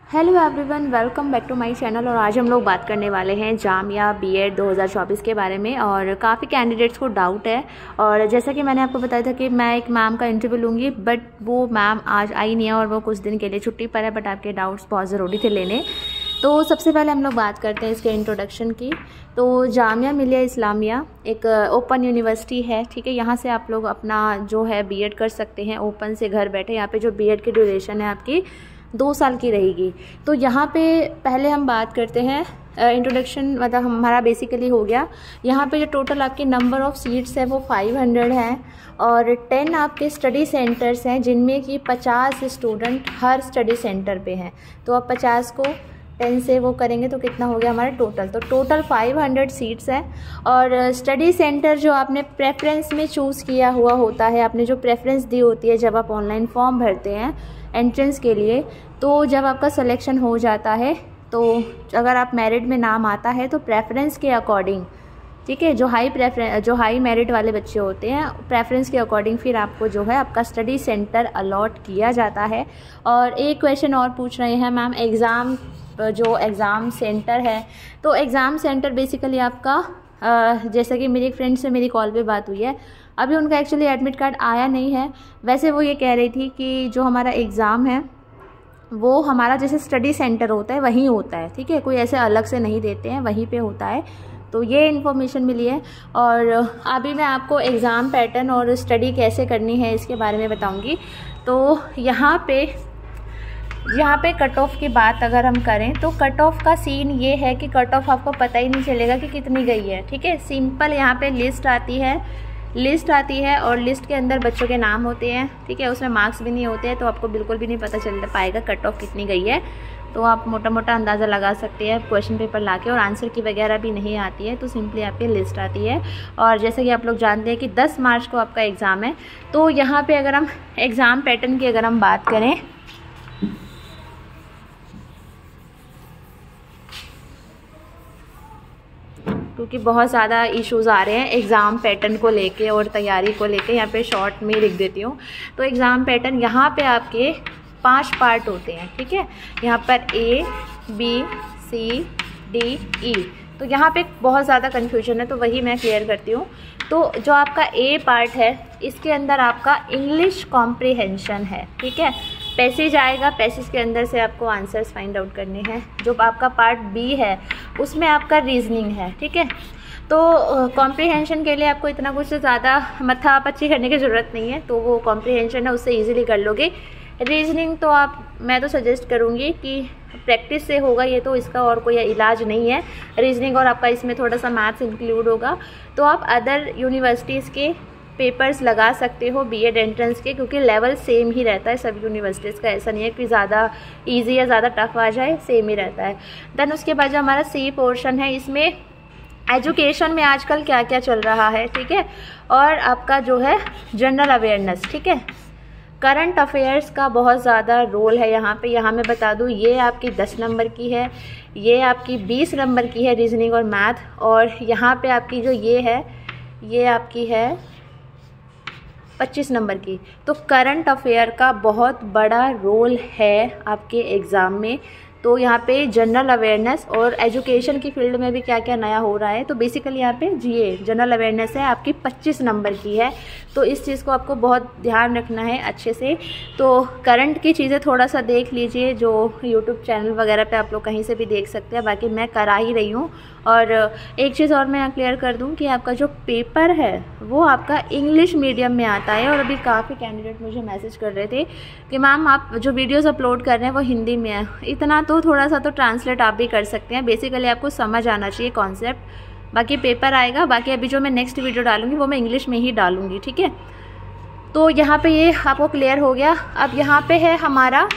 Hello everyone, welcome back to my channel. और आज हम लोग बात करने वाले हैं जामिया बीएड 2024 के बारे में। और काफ़ी कैंडिडेट्स को डाउट है, और जैसा कि मैंने आपको बताया था कि मैं एक मैम का इंटरव्यू लूँगी, बट वो मैम आज आई नहीं है और वो कुछ दिन के लिए छुट्टी पर है। बट आपके डाउट्स बहुत ज़रूरी थे लेने। तो सबसे पहले हम लोग बात करते हैं इसके इंट्रोडक्शन की। तो जामिया मिलिया इस्लामिया एक ओपन यूनिवर्सिटी है, ठीक है। यहाँ से आप लोग अपना जो है बीएड कर सकते हैं ओपन से घर बैठे। यहाँ पे जो बीएड की ड्यूरेशन है आपकी 2 साल की रहेगी। तो यहाँ पे पहले हम बात करते हैं इंट्रोडक्शन, मतलब हमारा बेसिकली हो गया। यहाँ पे जो टोटल आपके नंबर ऑफ़ सीट्स है वो 500 हैं, और 10 आपके स्टडी सेंटर्स हैं जिनमें कि 50 स्टूडेंट हर स्टडी सेंटर पे हैं। तो आप 50 को 10 से वो करेंगे तो कितना हो गया हमारा टोटल। तो टोटल 500 सीट्स हैं। और स्टडी सेंटर जो आपने प्रेफरेंस में चूज़ किया हुआ होता है, आपने जो प्रेफरेंस दी होती है जब आप ऑनलाइन फॉर्म भरते हैं एंट्रेंस के लिए, तो जब आपका सिलेक्शन हो जाता है, तो अगर आप मेरिट में नाम आता है तो प्रेफरेंस के अकॉर्डिंग, ठीक है, जो हाई मेरिट वाले बच्चे होते हैं प्रेफरेंस के अकॉर्डिंग फिर आपको जो है आपका स्टडी सेंटर अलॉट किया जाता है। और एक क्वेश्चन और पूछ रहे हैं मैम, एग्ज़ाम सेंटर है, तो एग्ज़ाम सेंटर बेसिकली आपका जैसा कि मेरी एक फ्रेंड से मेरी कॉल पे बात हुई है, अभी उनका एक्चुअली एडमिट कार्ड आया नहीं है। वैसे वो ये कह रही थी कि जो हमारा एग्ज़ाम है वो हमारा जैसे स्टडी सेंटर होता है वहीं होता है, ठीक है, कोई ऐसे अलग से नहीं देते हैं, वहीं पे होता है। तो ये इन्फॉर्मेशन मिली है। और अभी मैं आपको एग्ज़ाम पैटर्न और स्टडी कैसे करनी है इसके बारे में बताऊंगी। तो यहाँ पे कट ऑफ की बात अगर हम करें तो कट ऑफ का सीन ये है कि कट ऑफ आपको पता ही नहीं चलेगा कि कितनी गई है, ठीक है। सिंपल यहाँ पे लिस्ट आती है और लिस्ट के अंदर बच्चों के नाम होते हैं, ठीक है, उसमें मार्क्स भी नहीं होते हैं, तो आपको बिल्कुल भी नहीं पता चल पाएगा कट ऑफ कितनी गई है। तो आप मोटा मोटा अंदाज़ा लगा सकते हैं क्वेश्चन पेपर लाके, और आंसर की वगैरह भी नहीं आती है, तो सिंपली आपकी लिस्ट आती है। और जैसे कि आप लोग जानते हैं कि 10 मार्च को आपका एग्ज़ाम है। तो यहाँ पे अगर हम एग्ज़ाम पैटर्न की अगर हम बात करें, क्योंकि बहुत ज़्यादा इश्यूज़ आ रहे हैं एग्ज़ाम पैटर्न को लेके और तैयारी को लेके, यहाँ पे शॉर्ट में लिख देती हूँ। तो एग्ज़ाम पैटर्न यहाँ पे आपके 5 पार्ट होते हैं, ठीक है। यहाँ पर A, B, C, D, E। तो यहाँ पे बहुत ज़्यादा कन्फ्यूजन है, तो वही मैं क्लियर करती हूँ। तो जो आपका A पार्ट है, इसके अंदर आपका इंग्लिश कॉम्प्रिहेंशन है, ठीक है। पैसेज आएगा, पैसेज के अंदर से आपको आंसर्स फाइंड आउट करने हैं। जो आपका पार्ट B है उसमें आपका रीजनिंग है, ठीक है। तो कॉम्प्रिहेंशन के लिए आपको इतना कुछ ज़्यादा मत्थापच्ची करने की ज़रूरत नहीं है, तो वो कॉम्प्रिहेंशन है उससे ईजिली कर लोगे। रीजनिंग तो मैं तो सजेस्ट करूँगी कि प्रैक्टिस से होगा ये, तो इसका और कोई इलाज नहीं है रीजनिंग, और आपका इसमें थोड़ा सा मैथ्स इंक्लूड होगा। तो आप अदर यूनिवर्सिटीज़ के पेपर्स लगा सकते हो बीएड एंट्रेंस के, क्योंकि लेवल सेम ही रहता है सब यूनिवर्सिटीज़ का, ऐसा नहीं है कि ज़्यादा इजी या ज़्यादा टफ आ जाए, सेम ही रहता है। देन उसके बाद जो हमारा C पोर्शन है, इसमें एजुकेशन में आजकल क्या क्या चल रहा है, ठीक है, और आपका जो है जनरल अवेयरनेस, ठीक है। करंट अफेयर्स का बहुत ज़्यादा रोल है यहाँ पे। यहाँ मैं बता दूँ, ये आपकी 10 नंबर की है, ये आपकी 20 नंबर की है रीजनिंग और मैथ, और यहाँ पे आपकी जो ये है ये आपकी है 25 नंबर की। तो करंट अफेयर का बहुत बड़ा रोल है आपके एग्ज़ाम में। तो यहाँ पे जनरल अवेयरनेस और एजुकेशन की फील्ड में भी क्या क्या नया हो रहा है, तो बेसिकली यहाँ पे जीए जनरल अवेयरनेस है आपकी 25 नंबर की है। तो इस चीज़ को आपको बहुत ध्यान रखना है अच्छे से। तो करंट की चीज़ें थोड़ा सा देख लीजिए, जो यूट्यूब चैनल वगैरह पे आप लोग कहीं से भी देख सकते हैं, बाकी मैं करा ही रही हूँ। और एक चीज़ और मैं क्लियर कर दूँ कि आपका जो पेपर है वो आपका इंग्लिश मीडियम में आता है। और अभी काफ़ी कैंडिडेट मुझे मैसेज कर रहे थे कि मैम आप जो वीडियोज़ अपलोड कर रहे हैं वो हिंदी में है, इतना तो थोड़ा सा तो ट्रांसलेट आप भी कर सकते हैं। बेसिकली आपको समझ आना चाहिए कॉन्सेप्ट। बाकी पेपर आएगा, बाकी अभी जो मैं नेक्स्ट वीडियो डालूंगी वो मैं इंग्लिश में ही डालूंगी, ठीक है। तो यहाँ पे ये आपको क्लियर हो गया। अब यहाँ पे है हमारा,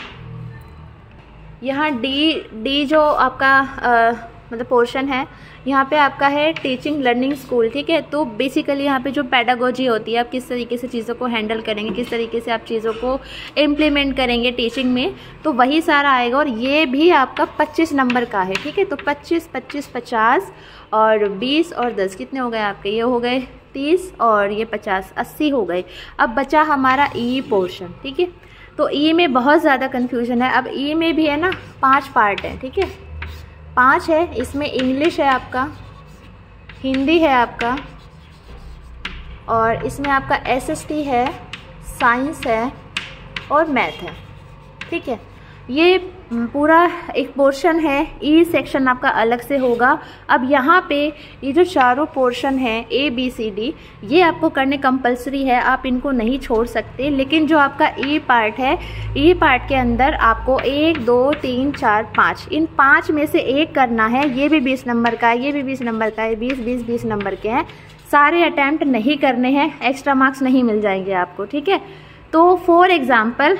यहाँ डी जो आपका मतलब पोर्शन है, यहाँ पे आपका है टीचिंग लर्निंग स्कूल, ठीक है। तो बेसिकली यहाँ पे जो पेडागोजी होती है, आप किस तरीके से चीज़ों को हैंडल करेंगे, किस तरीके से आप चीज़ों को इम्प्लीमेंट करेंगे टीचिंग में, तो वही सारा आएगा। और ये भी आपका 25 नंबर का है, ठीक है। तो 25, 25, 50 और 20 और 10 कितने हो गए आपके, ये हो गए 30 और ये 50, 80 हो गए। अब बचा हमारा ई पोर्शन, ठीक है। तो ई में बहुत ज़्यादा कन्फ्यूजन है। अब ई में भी है ना 5 पार्ट है, ठीक है, 5 है। इसमें इंग्लिश है आपका, हिंदी है आपका, और इसमें आपका एसएसटी है, साइंस है और मैथ है, ठीक है। ये पूरा एक पोर्शन है। ई सेक्शन आपका अलग से होगा। अब यहाँ पे ये जो चारों पोर्शन है ABCD, ये आपको करने कंपलसरी है, आप इनको नहीं छोड़ सकते। लेकिन जो आपका ई पार्ट है, ई पार्ट के अंदर आपको 1 2 3 4 5 इन 5 में से एक करना है। ये भी 20 नंबर का है, ये भी 20 नंबर का है, 20 नंबर के हैं। सारे अटैम्प्ट नहीं करने हैं, एक्स्ट्रा मार्क्स नहीं मिल जाएंगे आपको, ठीक है। तो फॉर एग्ज़ाम्पल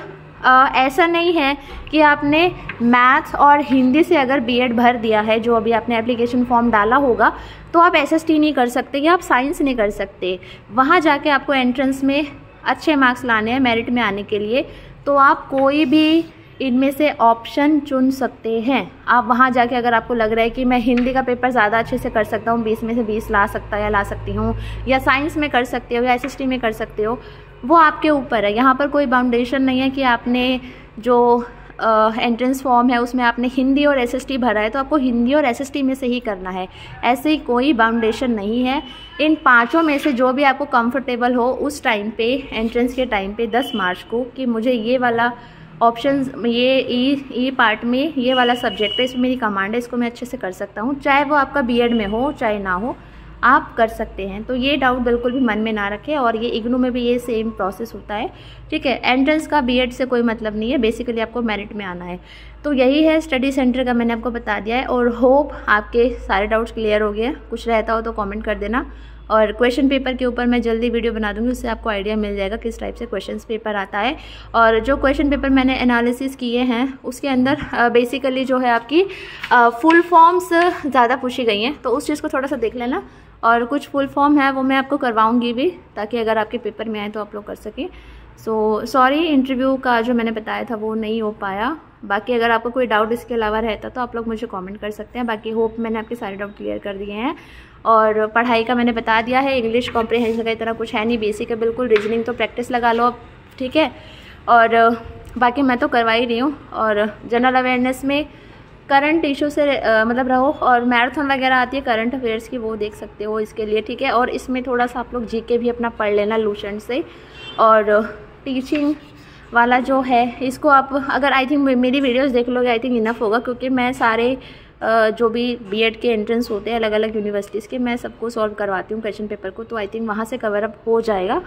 ऐसा नहीं है कि आपने मैथ और हिंदी से अगर बीएड भर दिया है, जो अभी आपने एप्लीकेशन फॉर्म डाला होगा, तो आप एसएसटी नहीं कर सकते या आप साइंस नहीं कर सकते। वहाँ जाके आपको एंट्रेंस में अच्छे मार्क्स लाने हैं मेरिट में आने के लिए, तो आप कोई भी इनमें से ऑप्शन चुन सकते हैं। आप वहाँ जाके अगर आपको लग रहा है कि मैं हिंदी का पेपर ज़्यादा अच्छे से कर सकता हूँ, 20 में से 20 ला सकता या ला सकती हूँ, या साइंस में कर सकते हो या एसएसटी में कर सकते हो, वो आपके ऊपर है। यहाँ पर कोई बाउंडेशन नहीं है कि आपने जो एंट्रेंस फॉर्म है उसमें आपने हिंदी और एसएसटी भरा है तो आपको हिंदी और एसएसटी में से ही करना है, ऐसे ही कोई बाउंडेशन नहीं है। इन 5 में से जो भी आपको कंफर्टेबल हो उस टाइम पे, एंट्रेंस के टाइम पे 10 मार्च को, कि मुझे ये वाला ऑप्शन, ये ई पार्ट में ये वाला सब्जेक्ट है, इसमें मेरी कमांड है, इसको मैं अच्छे से कर सकता हूँ, चाहे वो आपका बीएड में हो चाहे ना हो, आप कर सकते हैं। तो ये डाउट बिल्कुल भी मन में ना रखें। और ये इग्नू में भी ये सेम प्रोसेस होता है, ठीक है। एंट्रेंस का बीएड से कोई मतलब नहीं है, बेसिकली आपको मेरिट में आना है। तो यही है स्टडी सेंटर का, मैंने आपको बता दिया है। और होप आपके सारे डाउट्स क्लियर हो गए। कुछ रहता हो तो कमेंट कर देना। और क्वेश्चन पेपर के ऊपर मैं जल्दी वीडियो बना दूंगी, उससे आपको आइडिया मिल जाएगा किस टाइप से क्वेश्चन पेपर आता है। और जो क्वेश्चन पेपर मैंने एनालिसिस किए हैं उसके अंदर बेसिकली जो है आपकी फुल फॉर्म्स ज़्यादा पूछी गई हैं, तो उस चीज़ को थोड़ा सा देख लेना। और कुछ फुल फॉर्म है वो मैं आपको करवाऊंगी भी, ताकि अगर आपके पेपर में आए तो आप लोग कर सकें। सो सॉरी, इंटरव्यू का जो मैंने बताया था वो नहीं हो पाया। बाकी अगर आपको कोई डाउट इसके अलावा रहता तो आप लोग मुझे कमेंट कर सकते हैं। बाकी होप मैंने आपके सारे डाउट क्लियर कर दिए हैं। और पढ़ाई का मैंने बता दिया है, इंग्लिश कॉम्प्रिहेंशन का इतना कुछ है नहीं, बेसिक है बिल्कुल। रीजनिंग तो प्रैक्टिस लगा लो, ठीक है। और बाकी मैं तो करवा ही रही हूँ। और जनरल अवेयरनेस में करंट इशू से मतलब रहो, और मैराथन वगैरह आती है करंट अफेयर्स की, वो देख सकते हो इसके लिए, ठीक है। और इसमें थोड़ा सा आप लोग जीके भी अपना पढ़ लेना लूसेंट से। और टीचिंग वाला जो है इसको आप अगर आई थिंक मेरी वीडियोस देख लोगे आई थिंक इनफ होगा, क्योंकि मैं सारे जो भी बीएड के एंट्रेंस होते हैं अलग अलग यूनिवर्सिटीज़ के, मैं सबको सॉल्व करवाती हूँ क्वेश्चन पेपर को, तो आई थिंक वहाँ से कवर अप हो जाएगा,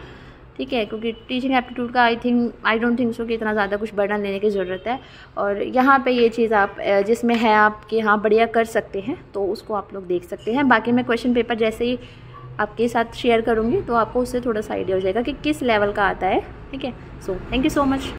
ठीक है। क्योंकि टीचिंग एप्टीट्यूड का आई डोंट थिंक सो कि इतना ज़्यादा कुछ बर्डन लेने की ज़रूरत है। और यहाँ पे ये चीज़ आप जिसमें है आपके यहाँ बढ़िया कर सकते हैं, तो उसको आप लोग देख सकते हैं। बाकी मैं क्वेश्चन पेपर जैसे ही आपके साथ शेयर करूँगी तो आपको उससे थोड़ा सा आइडिया हो जाएगा कि किस लेवल का आता है, ठीक है। So thank you so much.